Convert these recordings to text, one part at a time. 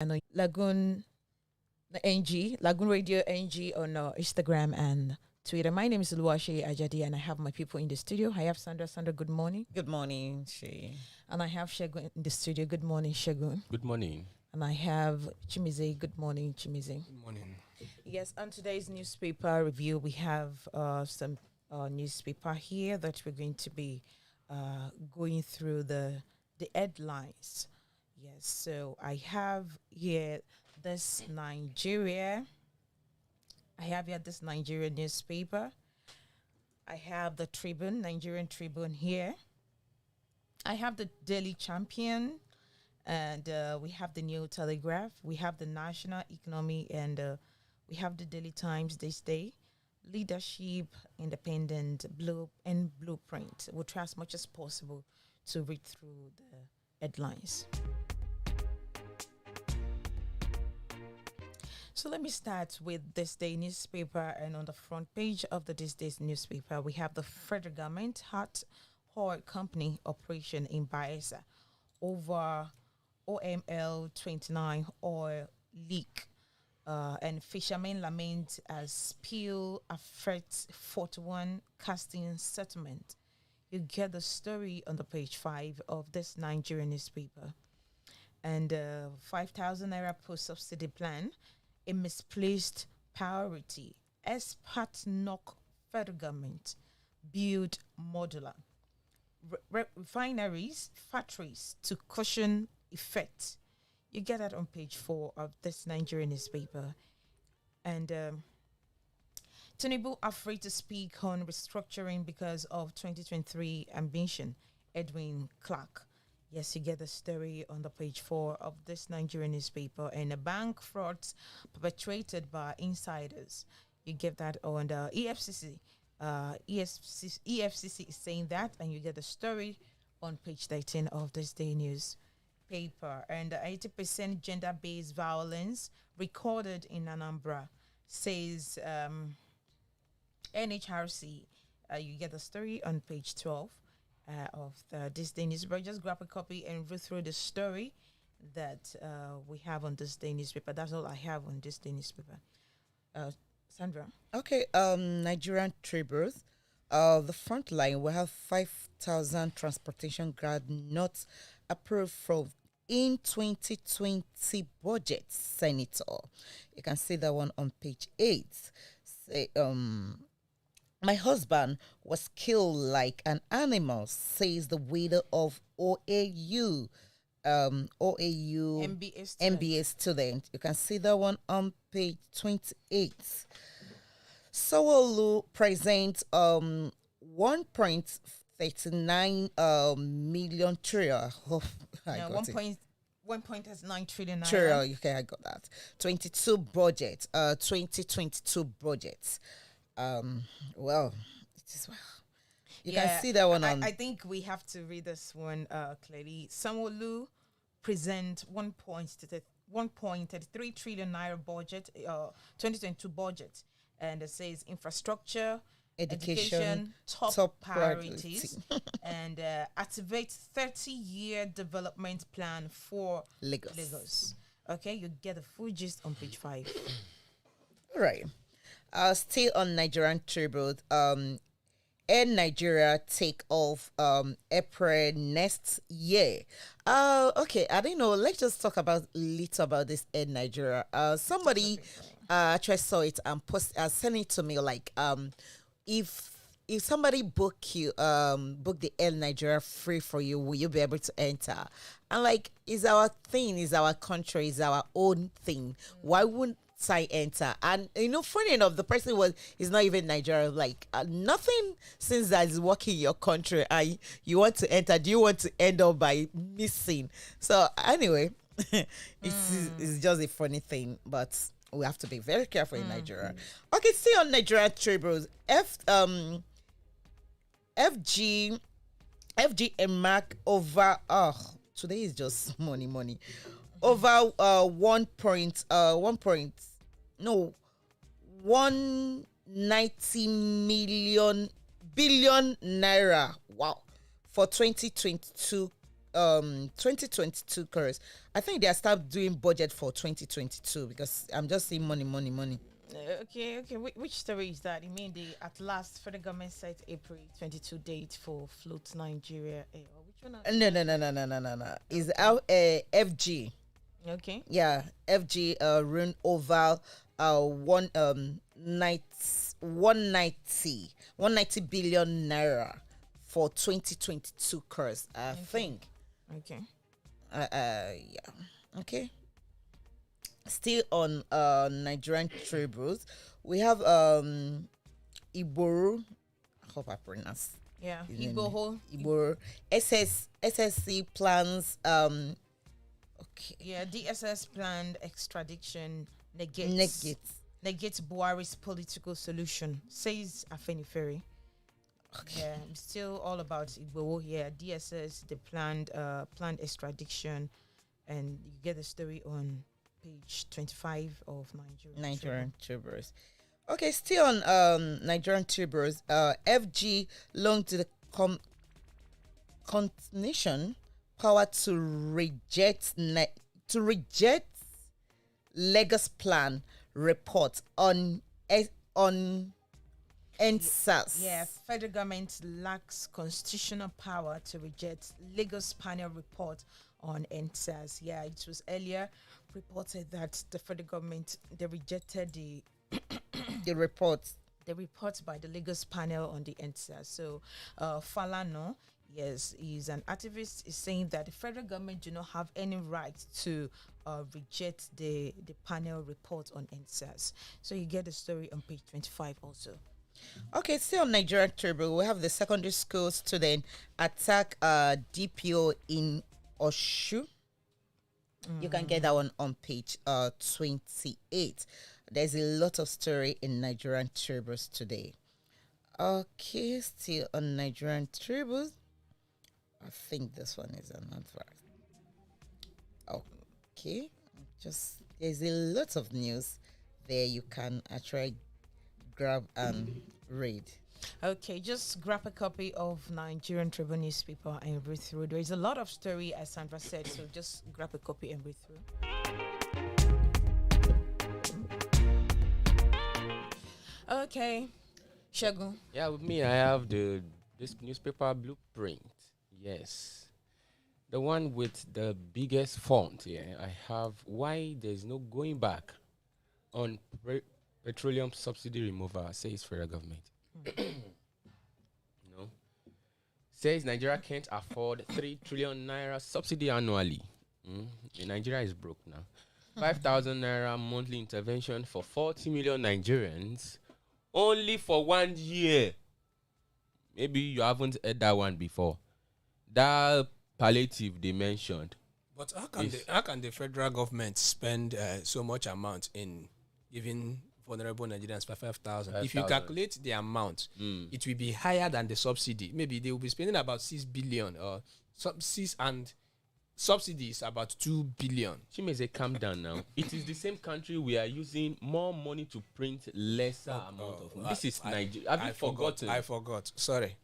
and on Lagoonradio.Ng on Instagram and Twitter. My name is Olumakaiye Ajadi, and I have my people in the studio. I have Sandra. Sandra, good morning. Good morning, Shay. And I have Shegun in the studio. Good morning, Shegun. Good morning. And I have Chimize. Good morning, Chimize. Good morning. Yes, on today's newspaper review, we have some newspaper here that we're going to be going through the headlines. Yes, so I have here this Nigeria. I have here this Nigerian newspaper. I have the Tribune, Nigerian Tribune here. I have the Daily Champion, and we have the New Telegraph. We have the National Economy, and we have the Daily Times this day. Leadership, Independent, Blueprint. We'll try as much as possible to read through the headlines. So let me start with this day newspaper, and on the front page of the this day's newspaper, we have the federal government hot oil company operation in Bayelsa over OML 29 oil leak, and fishermen lament as spill affects 41 casting settlement. You get the story on the page 5 of this Nigerian newspaper. And 5,000 naira post subsidy plan, a misplaced priority. Experts knock federal government build modular. Refineries, factories to cushion effect. You get that on page 4 of this Nigerian newspaper. And Tinubu afraid to speak on restructuring because of 2023 ambition. Edwin Clark. Yes, you get the story on the page 4 of this Nigerian newspaper. And the bank frauds perpetrated by insiders. You get that on the EFCC. EFCC is saying that, and you get the story on page 13 of this day newspaper. And 80% gender-based violence recorded in Anambra, says NHRC. You get the story on page 12 of this day newspaper. Just grab a copy and read through the story that we have on this day newspaper. That's all I have on this day newspaper. Sandra. Okay, Nigerian Tribune. The front line, we have 5,000 transportation grant not approved from in 2020 budget, Senator. You can see that one on page 8. Say, my husband was killed like an animal, says the widow of OAU MBA student. You can see that one on page 28. Sowolu presents 1.39 million trillion. Oh, I Yeah, got it. 1.9 trillion naira. Trillion, okay, I got that. 2022 budget. Well, it is well. You can see that one on. I think we have to read this one clearly. Sanwo-Olu present 1.33 trillion naira budget, 2022 budget, and it says infrastructure, education top priorities, and activate 30-year development plan for Lagos. Okay, you get the full gist on page 5. All right. Still on Nigerian Tribune. Air Nigeria take off April next year. Okay, I don't know. Let's just talk about little about this Air Nigeria. Somebody actually saw it and sent it to me like if somebody book the Air Nigeria free for you, will you be able to enter? And like, is our thing, is our country, is our own thing. Why wouldn't I enter? And funny enough, the person is not even Nigerian. Like nothing since that is working in your country. And you want to enter? Do you want to end up by missing? So anyway, it's just a funny thing, but we have to be very careful in Nigeria. Okay, see on Nigeria Tribune, FG and Mark over. Today is just money. Over 190 billion naira. Wow, for 2022 2022 chorus. I think they are start doing budget for 2022 because I'm just seeing money, money, money. Okay. Which story is that? You mean the at last federal government set April 22 date for Float Nigeria? Or which one? No. Is our FG. Okay. Yeah, FG run over 190 billion naira for 2022 course. I think. Okay. Yeah. Okay. Still on Nigerian tributes, we have Iboru. I hope I pronounce. Yeah, Igboho. Iboru. SSC plans. Okay. Yeah, DSS planned extradition negates Buhari's political solution, says Afenifere. Okay. Yeah, I'm still all about Igboho here. DSS, the planned extradition, and you get the story on page 25 of Nigerian Tributes. Okay, still on Nigerian Tributes. FG loaned to the continuation power to reject Lagos plan report on NSAS. Yeah, federal government lacks constitutional power to reject Lagos panel report on NSAS. Yeah, it was earlier reported that the federal government they rejected the report by the Lagos panel on the NSAS. So Falano, yes, he's an activist, is saying that the federal government do not have any right to reject the panel report on NSAS. So you get the story on page 25 also. Okay, still on Nigerian Tribune, we have the secondary school student attack DPO in Oshu. You can get that one on page 28. There's a lot of story in Nigerian Tributes today. Okay, still on Nigerian Tributes. I think this one is an advert. Okay, there's a lot of news there you can actually grab and read. Okay, just grab a copy of Nigerian Tribune newspaper and read through. There is a lot of story, as Sandra said, so just grab a copy and read through. Okay, Shagun. Yeah, with me, I have this newspaper blueprint. Yes, the one with the biggest font. Yeah, I have why there's no going back on petroleum subsidy removal, says federal government. No, says Nigeria can't afford 3 trillion naira subsidy annually. Nigeria is broke now. 5,000 naira monthly intervention for 40 million Nigerians only for 1 year. Maybe you haven't heard that one before. That palliative they mentioned. But how can the federal government spend so much amount in giving vulnerable Nigerians 5,000? If you calculate the amount, it will be higher than the subsidy. Maybe they will be spending about 6 billion or subsidies about 2 billion. She may say, calm down now. It is the same country we are using more money to print lesser amount of money. This is Nigeria. Have you forgotten? I forgot. Sorry.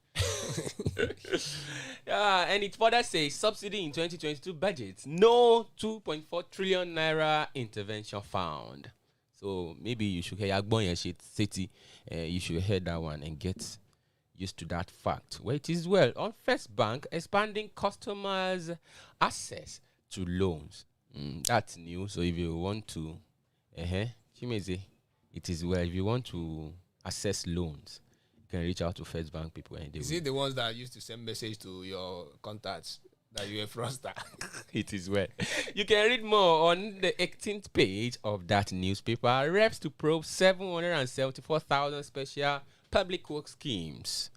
Yeah, and it further says subsidy in 2022 budget. No 2.4 trillion naira intervention found. So maybe you should hear Agbonye City. You should hear that one and get used to that fact. Well, it is well on First Bank expanding customers' access to loans. That's new. So if you want to, Chimeze, it is well. If you want to access loans, you can reach out to First Bank people. And they Is it the ones that used to send message to your contacts that you were fraudster? It is well. You can read more on the 18th page of that newspaper. Rev'd to probe 774,000 special public work schemes.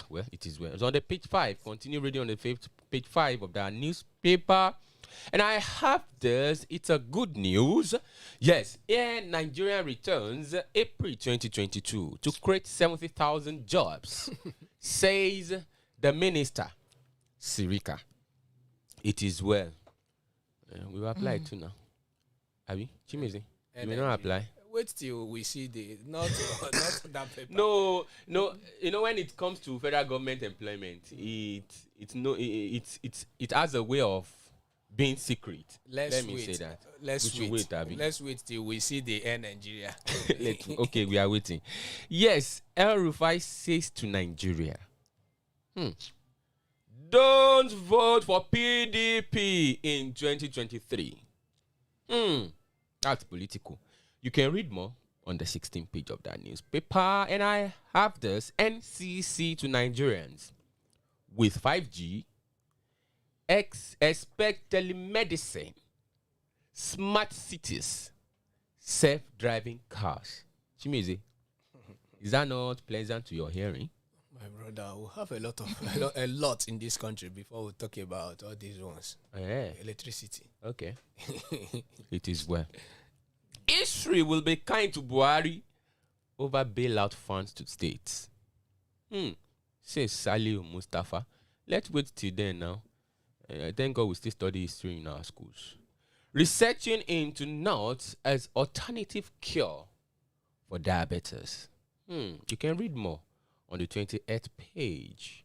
Well, it is well. It's on the page 5. Continue reading on the page 5 of that newspaper. And I have this. It's a good news. Yes, Air Nigeria returns April 2022 to create 70,000 jobs, says the minister, Sirika. It is well. We will apply too now. Abi, Chimezi, you may not apply. Wait till we see the not that paper. No. You know, when it comes to federal government employment, it has a way of being secret. Let me say that. Let's We wait. should wait, Abi. Let's wait till we see the Air Nigeria. Okay, we are waiting. Yes, El Rufai says to Nigeria, don't vote for PDP in 2023. That's political. You can read more on the 16th page of that newspaper. And I have this NCC to Nigerians. With 5G, expect telemedicine, smart cities, self-driving cars. Chimizi, is that not pleasant to your hearing? My brother, we'll have a lot in this country before we talk about all these ones. Yeah. Electricity. Okay. It is well. History will be kind to Buhari over bailout funds to states. Says Saliu Mustafa. Let's wait till then now. Thank God we still study history in our schools. Researching into nuts as alternative cure for diabetes. You can read more on the 28th page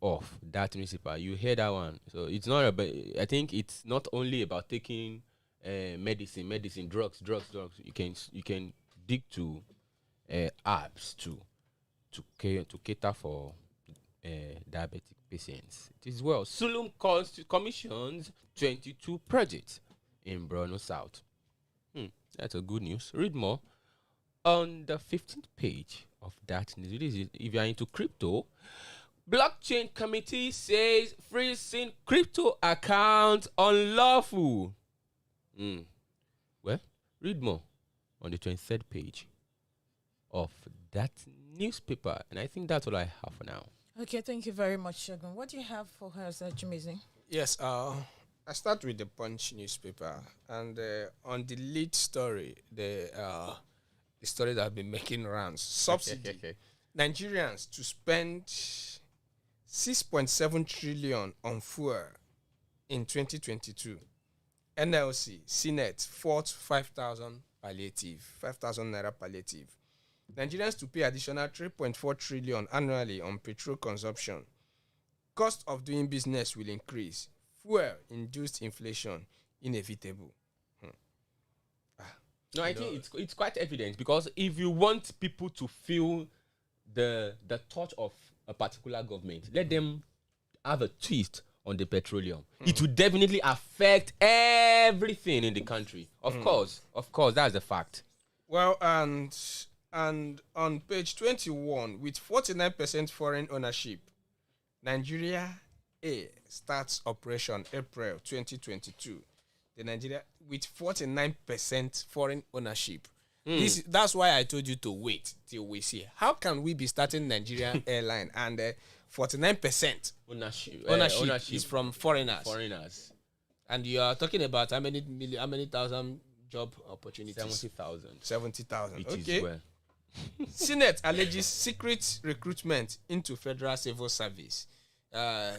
of that newspaper. You hear that one. So it's not about, I think it's not only about taking medicine, drugs. You can dig to apps to cater for diabetic patients. It is well. Sulum commissions 22 projects in Borno South. That's a good news. Read more on the 15th page of that news. If you are into crypto, blockchain committee says freezing crypto accounts unlawful. Well, read more on the 23rd page of that newspaper. And I think that's all I have for now. Okay, thank you very much, Shogun. What do you have for her, Jimizi? Yes, I start with the Punch newspaper, and on the lead story, the story that has been making rounds, subsidy. Nigerians to spend 6.7 trillion on fuel in 2022. NLC, Senate, fought 5,000 naira palliative. Nigerians to pay additional 3.4 trillion annually on petrol consumption. Cost of doing business will increase. Fuel-induced inflation inevitable. No, I think it's quite evident, because if you want people to feel the touch of a particular government, let them have a twist on the petroleum. It will definitely affect everything in the country. Of course, that's a fact. Well, and on page 21, with 49% foreign ownership, Nigeria A starts operation April 2022. The Nigeria with 49% foreign ownership. That's why I told you to wait till we see. How can we be starting Nigerian airline and 49% ownership is from foreigners? And you are talking about how many thousand job opportunities? 70,000. Okay. Well. Senate alleges secret recruitment into federal civil service.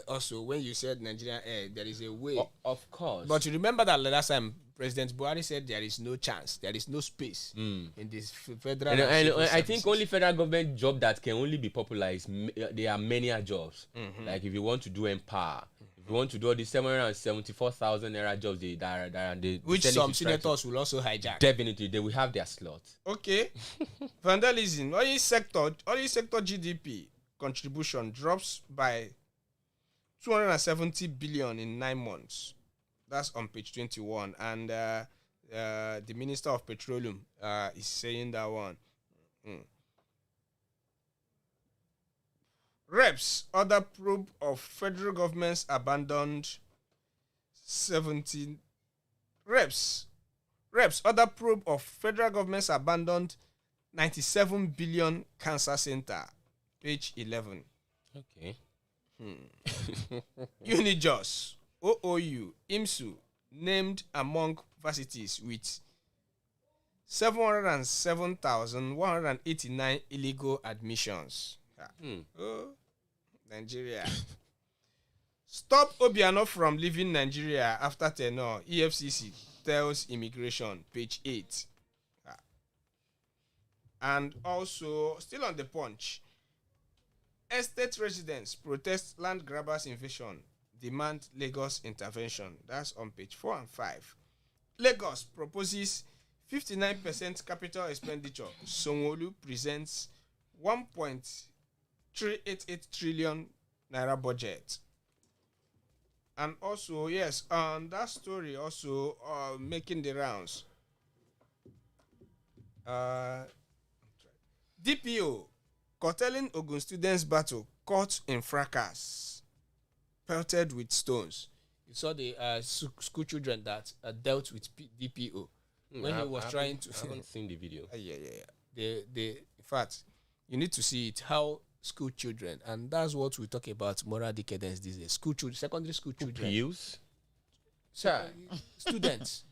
Also, when you said Nigerian Air, there is a way. Of course. But you remember that last time President Buhari said there is no chance, there is no space in this federal. And I think only federal government job that can only be popular is there are many jobs. Like if you want to do Empower, if you want to do all the 774,000 naira jobs, which some senators will also hijack. Definitely, they will have their slot. Okay. Vandalism. Oil sector GDP contribution drops by 270 billion in 9 months. That's on page 21. And the Minister of Petroleum is saying that one. Reps, other probe of federal government's abandoned 17. Reps, other probe of federal government's abandoned 97 billion cancer center. Page 11. Okay. Unijos, OOU, IMSU named among varsities with 707,189 illegal admissions. Oh, Nigeria. Stop Obiano from leaving Nigeria after tenure. EFCC tells immigration. Page 8. And also, still on the Punch, estate residents protest land grabbers invasion, demand Lagos intervention. That's on page 4 and 5. Lagos proposes 59% capital expenditure. Sanwo-Olu presents 1.388 trillion naira budget. And also, yes, on that story also making the rounds. DPO curtailing Ogun students battle caught in fracas, pelted with stones. You saw the school children that dealt with DPO when he was trying to. I haven't seen the video. Yeah. In fact, you need to see it. How school children, and that's what we talk about moral decadence these days. School children, secondary school children, Pupils? students.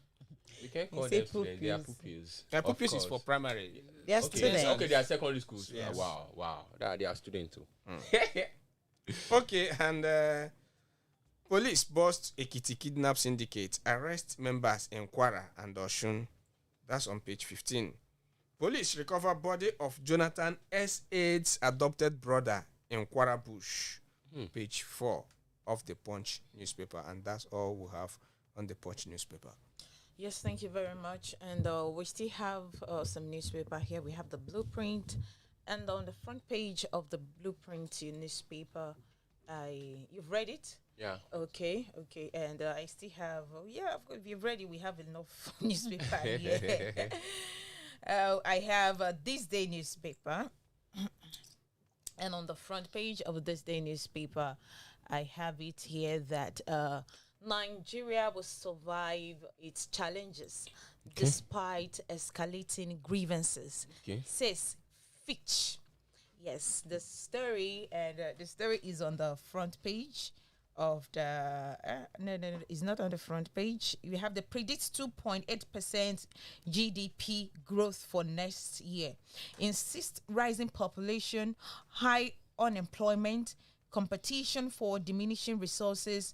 We can't call them students. They are pupils. Pupils is for primary. They are Okay, students. okay, they are secondary schools. Yes. Wow. They are students too. Okay, and police bust Ekiti kidnap syndicate, arrest members in Kwara and Oshun. That's on page 15. Police recover body of Jonathan S. Aids' adopted brother in Kwara Bush. Page 4 of the Punch newspaper. And that's all we have on the Punch newspaper. Yes, thank you very much. And we still have some newspaper here. We have the Blueprint. And on the front page of the Blueprint newspaper, you've read it? Yeah. Okay. And I still have, of course, if you've read it, we have enough newspaper here. I have This Day newspaper. And on the front page of This Day newspaper, I have it here that Nigeria will survive its challenges despite escalating grievances, says Fitch. Yes, the story is on the front page of the no, it's not on the front page. We have the predicts 2.8% GDP growth for next year. Insists rising population, high unemployment, competition for diminishing resources,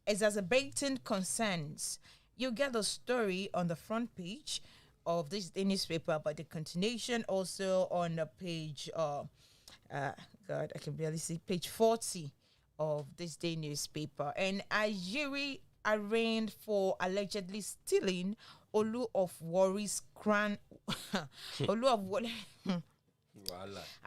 exacerbating concerns. You get the story on the front page of this newspaper, but the continuation also on the page I can barely see page 40 of this day newspaper. And Ayiri arraigned for allegedly stealing Olu of Warri's crown. Olu of what?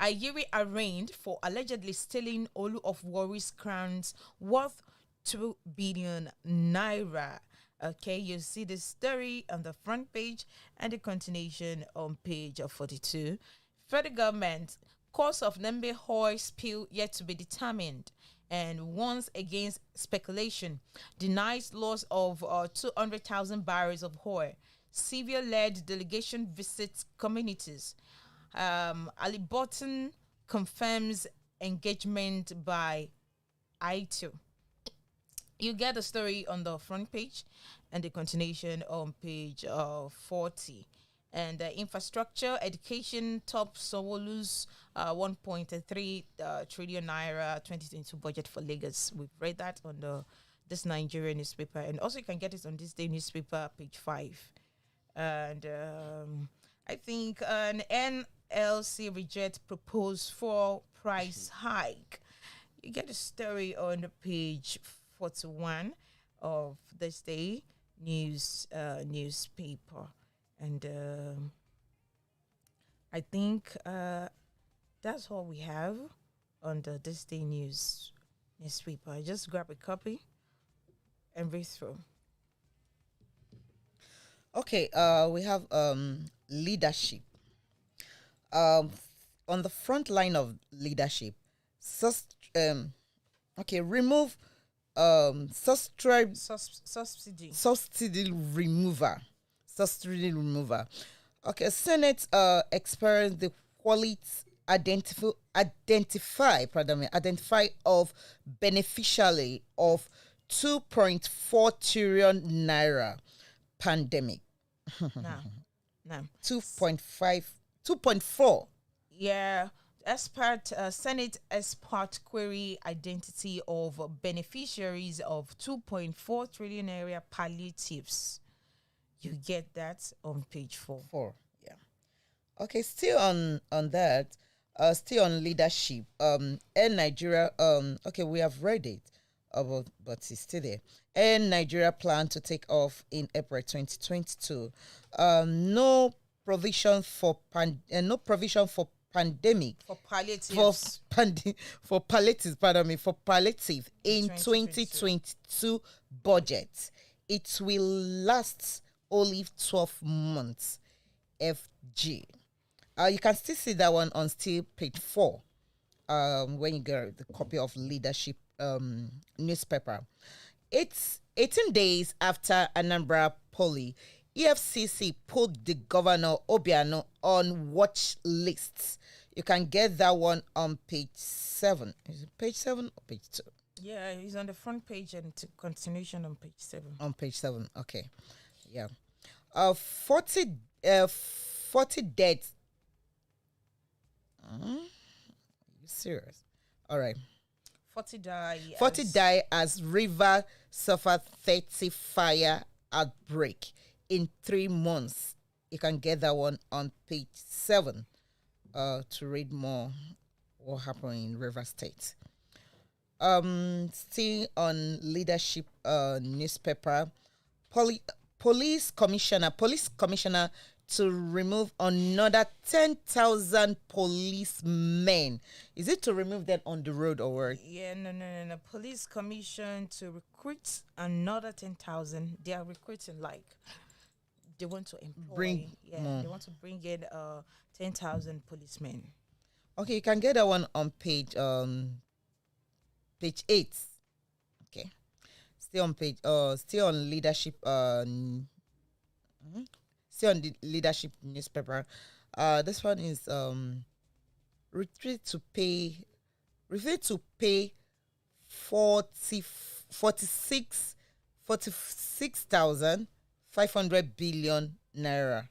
Ayiri arraigned for allegedly stealing Olu of Warri's crowns worth 2 billion naira. Okay, you see the story on the front page and the continuation on page 42. Federal government, cause of Nembe oil spill yet to be determined, and warns against speculation, denies loss of 200,000 barrels of oil. Civil-led delegation visits communities. Ali Button confirms engagement by I2. You get the story on the front page and the continuation on page 40. And infrastructure, education, top Sanwo-Olu's 1.3 trillion naira 2022 budget for Lagos. We've read that on this Nigerian newspaper. And also you can get it on this day newspaper, page 5. And I think an NLC reject proposed for price hike. You get a story on the page 41 of this day newspaper. And I think that's all we have on the This Day newspaper. I just grab a copy and read through. Okay, we have leadership. On the front line of leadership, remove subsidy remover. Okay, Senate experienced the quality identify of beneficiary of 2.4 trillion naira pandemic. No. 2.4. Yeah. Senate expert query identity of beneficiaries of 2.4 trillion area palliatives. You get that on page 4. 4, yeah. Okay, still on that, still on leadership. Air Nigeria. Okay, we have read it, but it's still there. Air Nigeria plan to take off in April 2022. No provision for no provision for pandemic For palliatives. for palliative. Pardon me, for palliative in 2022. 2022 budget. It will last only 12 months. FG. You can still see that one on still page 4. When you get the copy of leadership newspaper. It's 18 days after Anambra Poly. EFCC put the governor Obiano on watch lists. You can get that one on page 7. Is it page 7 or page 2? Yeah, he's on the front page and continuation on page 7. On page 7, okay. Yeah. 40 deaths. Are you serious? All right. 40 die. 40 die as river suffered 30 fire outbreak in 3 months. You can get that one on page 7 to read more what happened in River State. Still on leadership newspaper, police commissioner to remove another 10,000 policemen. Is it to remove them on the road or what? Yeah, no. Police commission to recruit another 10,000. They are recruiting they want to employ. They want to bring in 10,000 policemen. Okay, you can get that one on page 8. Okay, still on leadership. Still on the leadership newspaper. This one is refused to pay 46,500 billion naira.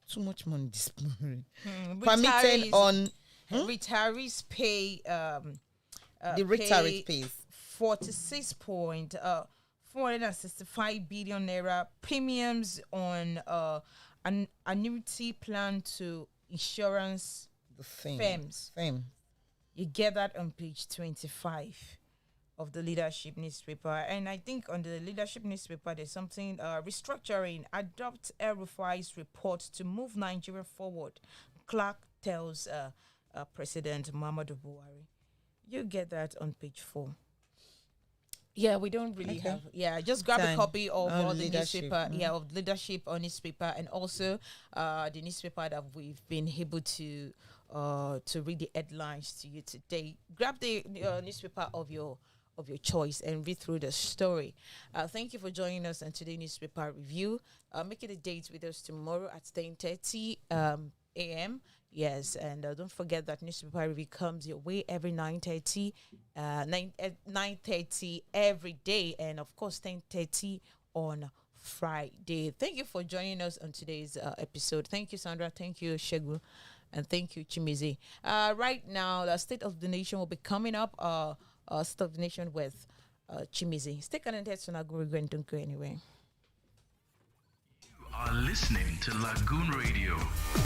Too much money this morning. Permitted on retirees pay the retiree pays 465 billion naira premiums on an annuity plan to insurance the firms. You get that on page 25 of the leadership newspaper. And I think on the leadership newspaper, there's something restructuring. Adopt El-Rufai's report to move Nigeria forward. Clark tells President Muhammadu Buhari. You get that on page 4. Yeah, we don't really have. Yeah, just grab a copy of all the newspaper. Yeah, of leadership on newspaper, and also the newspaper that we've been able to read the headlines to you today. Grab the newspaper of your choice and read through the story. Thank you for joining us on today's newspaper review. Make it a date with us tomorrow at 10:30 a.m. Yes, and don't forget that newspaper review comes your way every 9:30 every day, and of course 10:30 on Friday. Thank you for joining us on today's episode. Thank you, Sandra. Thank you, Shegu, and thank you, Chimizi. Right now, the State of the Nation will be coming up. State of the Nation with Chimizi. Stay connected to Lagoonradio and don't go anywhere. You are listening to Lagoon Radio.